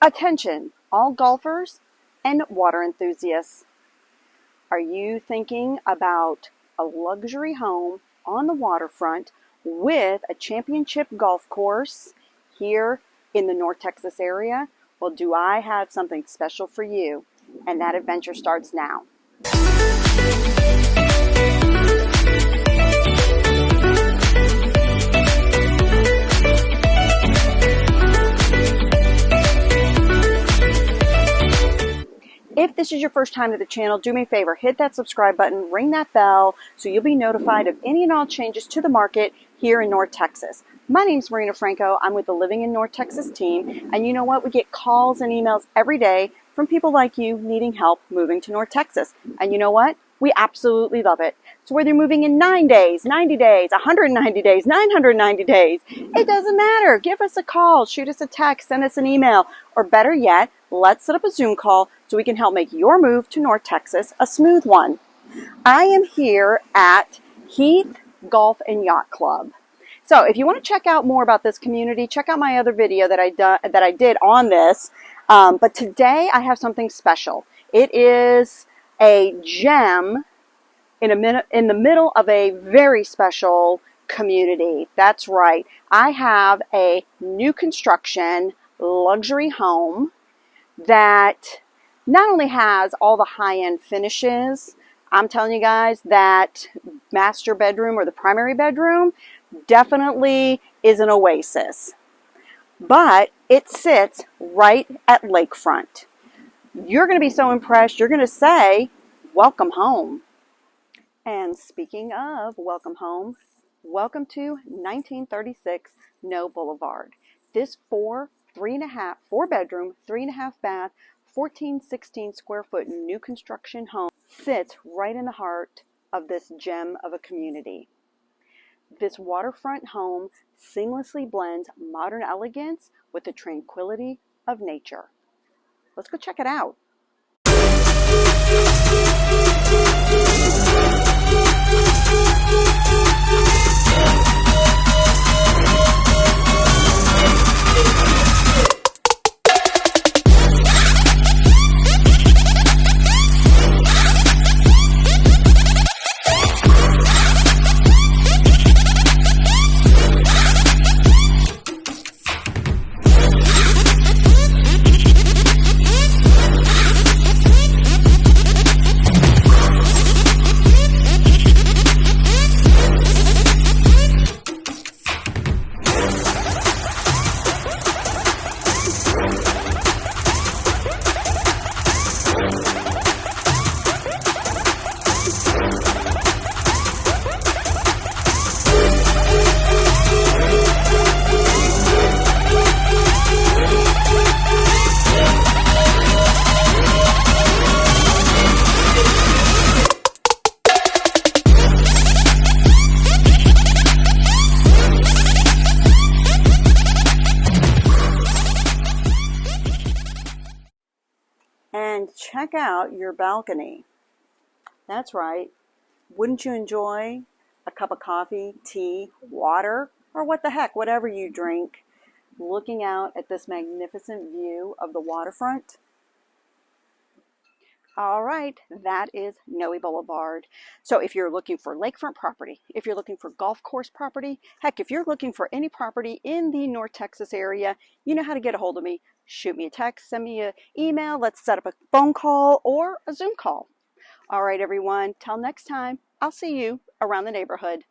Attention, all golfers and water enthusiasts. Are you thinking about a luxury home on the waterfront with a championship golf course here in the North Texas area? Well, do I have something special for you? And that adventure starts now. If this is your first time to the channel, do me a favor, hit that subscribe button, ring that bell, so you'll be notified of any and all changes to the market here in North Texas. My name's Marina Franco. I'm with the Living in North Texas team, and you know what? We get calls and emails every day from people like you needing help moving to North Texas. And you know what? We absolutely love it. So whether you're moving in 9 days, 90 days, 190 days, 990 days, it doesn't matter. Give us a call, shoot us a text, send us an email, or better yet, let's set up a Zoom call so we can help make your move to North Texas a smooth one. I am here at Heath Golf and Yacht Club. So if you want to check out more about this community, check out my other video that I did on this. But today I have something special. It is a gem in the middle of a very special community. That's right. I have a new construction luxury home that not only has all the high-end finishes. I'm telling you guys that master bedroom or the primary bedroom definitely is an oasis. But it sits right at lakefront. You're going to be so impressed, you're going to say, welcome home. And speaking of welcome home, welcome to 1936 No Boulevard. This four bedroom, 3.5 bath, 1416 square foot new construction home sits right in the heart of this gem of a community. This waterfront home seamlessly blends modern elegance with the tranquility of nature. Let's go check it out. And check out your balcony. That's right. Wouldn't you enjoy a cup of coffee, tea, water, or what the heck, whatever you drink, looking out at this magnificent view of the waterfront? All right, that is Noe Boulevard. So if you're looking for lakefront property, if you're looking for golf course property, heck, if you're looking for any property in the North Texas area, you know how to get a hold of me. Shoot me a text, send me an email, let's set up a phone call or a Zoom call. All right, everyone, till next time, I'll see you around the neighborhood.